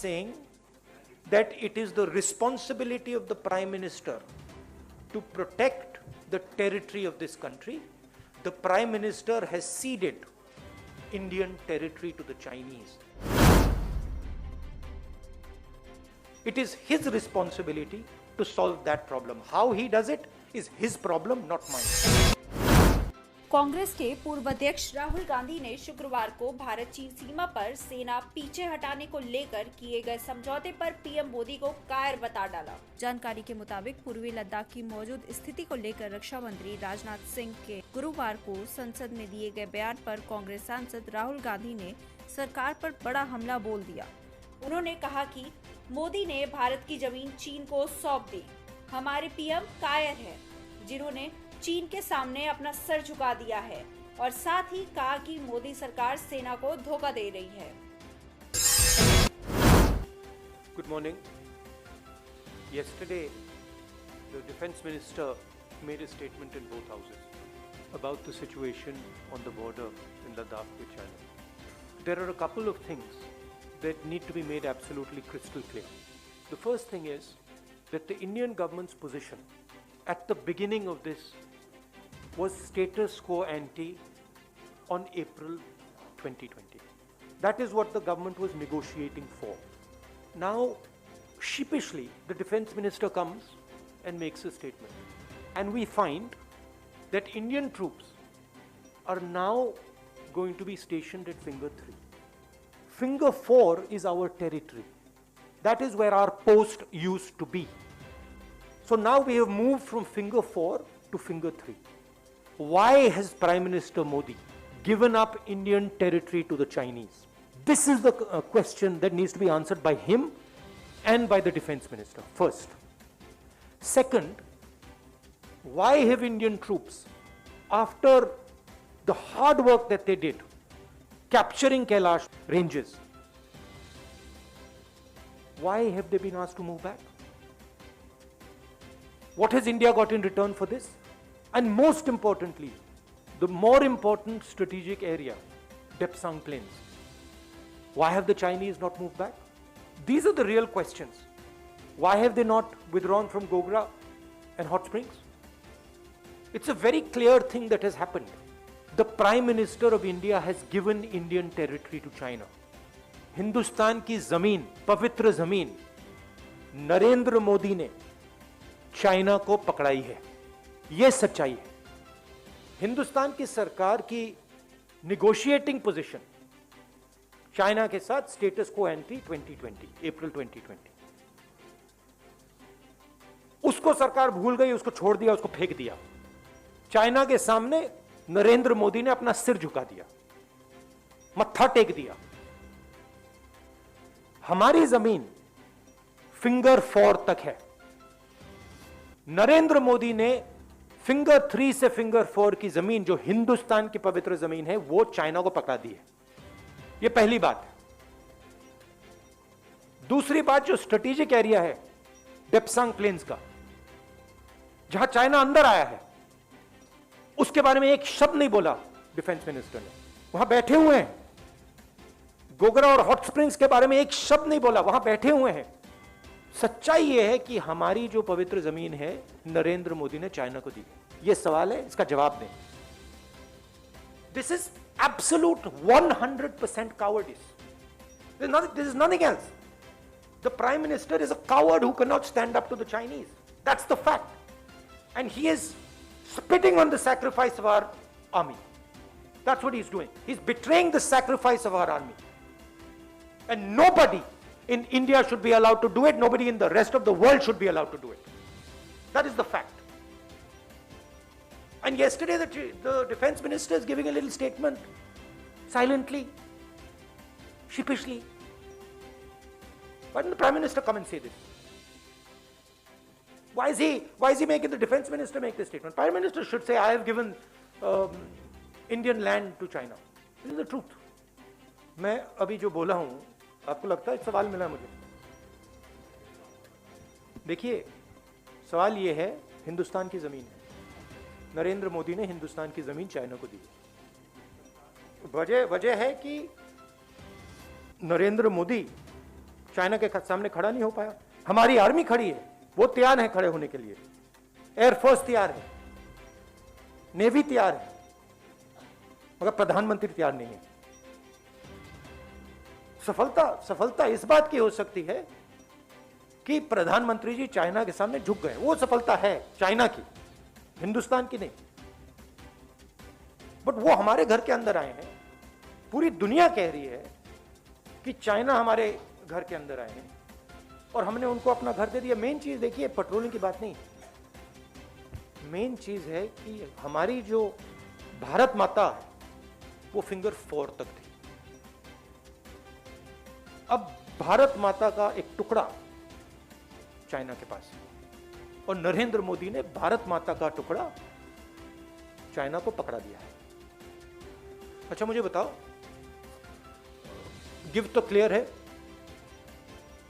saying that it is the responsibility of the Prime Minister to protect the territory of this country. The Prime Minister has ceded Indian territory to the Chinese. It is his responsibility to solve that problem. How he does it is his problem, not mine. Congress के पूर्व अध्यक्ष राहुल गांधी ने शुक्रवार को भारत चीन सीमा पर सेना पीछे हटाने को लेकर किए गए समझौते पर पीएम मोदी को कायर बता डाला। जानकारी के मुताबिक पूर्वी लद्दाख की मौजूद स्थिति को लेकर रक्षा मंत्री राजनाथ सिंह के गुरुवार को संसद में दिए गए बयान पर कांग्रेस सांसद राहुल गांधी ने सरकार पर बड़ा हमला बोल दिया। उन्होंने कहा कि मोदी ने भारत की जमीन चीन को सौंप दी। हमारे पीएम कायर हैं, जिन्होंने चीन के सामने अपना सर झुका दिया है और साथ ही कहा कि मोदी सरकार सेना को धोखा दे रही है। Good morning. Yesterday, the defense minister made a statement in both houses about the situation on the border in Ladakh with China. There are a couple of things that need to be made absolutely crystal clear. The first thing is that the Indian government's position at the beginning of this was status quo ante on April 2020. That is what the government was negotiating for. Now, sheepishly, the defense minister comes and makes a statement. And we find that Indian troops are now going to be stationed at Finger 3. Finger 4 is our territory. That is where our post used to be. So now we have moved from Finger 4 to Finger 3. Why has Prime Minister Modi given up Indian territory to the Chinese? This is the question that needs to be answered by him and by the defense minister, first. Second, why have Indian troops, after the hard work that they did, capturing Kailash ranges, why have they been asked to move back? What has India got in return for this? And most importantly, the more important strategic area, Depsang Plains. Why have the Chinese not moved back? These are the real questions. Why have they not withdrawn from Gogra and Hot Springs? It's a very clear thing that has happened. The Prime Minister of India has given Indian territory to China. Hindustan की जमीन, पवित्र जमीन, नरेंद्र मोदी ने China को पकड़ाई है। यह सच्चाई है। हिंदुस्तान की सरकार की निगोशिएटिंग पोजीशन चाइना के साथ स्टेटस को एंटी 2020, अप्रैल 2020, उसको सरकार भूल गई, उसको छोड़ दिया, उसको फेंक दिया। चाइना के सामने नरेंद्र मोदी ने अपना सिर झुका दिया, मत्था टेक दिया। हमारी जमीन फिंगर 4 तक है। नरेंद्र मोदी ने फिंगर 3 से फिंगर 4 की जमीन, जो हिंदुस्तान की पवित्र जमीन है, वो चाइना को पकड़ा दी है। यह पहली बात है। दूसरी बात, जो स्ट्रेटेजिक एरिया है डेप्सांग प्लेन्स का, जहां चाइना अंदर आया है, उसके बारे में एक शब्द नहीं बोला डिफेंस मिनिस्टर ने। वहां बैठे हुए हैं। गोगरा और हॉट स्प्रिंग्स के बारे में एक शब्द नहीं बोला, वहां बैठे हुए हैं। सच्चाई यह है कि हमारी जो पवित्र जमीन है नरेंद्र मोदी ने चाइना को दी। यह सवाल है, इसका जवाब दें। This is absolute 100% cowardice. This is nothing else. The Prime Minister is a coward who cannot stand up to the Chinese. That's the fact. And he is spitting on the sacrifice of our army. That's what he's doing. He's betraying the sacrifice of our army. And nobody in India should be allowed to do it. Nobody in the rest of the world should be allowed to do it. That is the fact. And yesterday the defense minister is giving a little statement, silently, sheepishly. Why didn't the Prime Minister come and say this? Why is he making the defense minister make this statement? Prime Minister should say, I have given Indian land to China. This is the truth. मैं अभी जो बोला हूं, आपको लगता है सवाल मिला मुझे? देखिए, सवाल ये है, हिंदुस्तान की जमीन है। नरेंद्र मोदी ने हिंदुस्तान की जमीन चाइना को दी। वजह है कि नरेंद्र मोदी चाइना के सामने खड़ा नहीं हो पाया। हमारी आर्मी खड़ी है, वो तैयार है खड़े होने के लिए, एयरफोर्स तैयार है, नेवी तैयार है, मगर प्रधानमंत्री तैयार नहीं है। सफलता इस बात की हो सकती है कि प्रधानमंत्री जी चाइना के सामने झुक गए, वो सफलता है चाइना की, हिंदुस्तान की नहीं। बट वो हमारे घर के अंदर आए हैं, पूरी दुनिया कह रही है कि चाइना हमारे घर के अंदर आए हैं और हमने उनको अपना घर दे दिया। मेन चीज देखिए, पेट्रोलिंग की बात नहीं, मेन चीज है कि हमारी जो भारत माता है वो फिंगर 4 तक थी। अब भारत माता का एक टुकड़ा चाइना के पास है और नरेंद्र मोदी ने भारत माता का टुकड़ा चाइना को पकड़ा दिया है। अच्छा मुझे बताओ, गिव तो क्लियर है,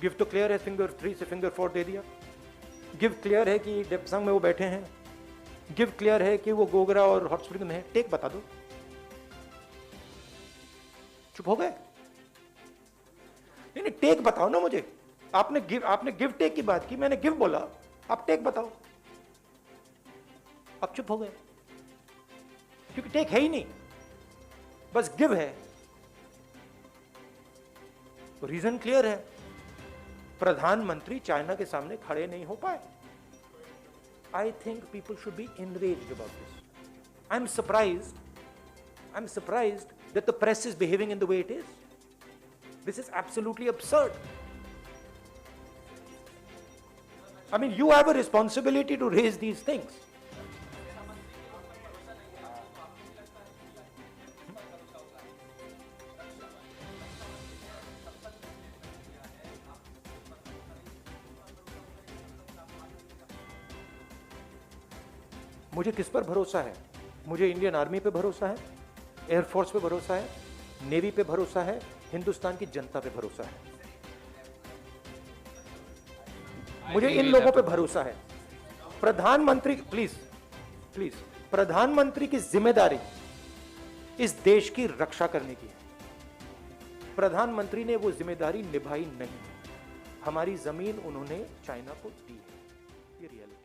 गिव तो क्लियर है, फिंगर 3 से फिंगर 4 दे दिया। गिव क्लियर है कि डेप्संग में वो बैठे हैं, गिव क्लियर है कि वो गोगरा और हॉट स्प्रिंग में है। टेक बता दो। चुप हो गए? नहीं, टेक बताओ ना मुझे। आपने गिव टेक की बात की, मैंने गिव बोला, आप टेक बताओ। आप चुप हो गए क्योंकि टेक है ही नहीं, बस गिव है। रीजन क्लियर है, प्रधानमंत्री चाइना के सामने खड़े नहीं हो पाए। I think people should be enraged about this. I'm surprised that the press is behaving in the way it is. This is absolutely absurd. I mean, you have a responsibility to raise these things. मुझे किस पर भरोसा है? मुझे Indian army पे भरोसा है, air force पे भरोसा है, नेवी पे भरोसा है, हिंदुस्तान की जनता पे भरोसा है। मुझे इन लोगों पे भरोसा है। प्रधानमंत्री प्लीज प्रधानमंत्री की जिम्मेदारी इस देश की रक्षा करने की है। प्रधानमंत्री ने वो जिम्मेदारी निभाई नहीं। हमारी जमीन उन्होंने चाइना को दी है, ये रियलिटी।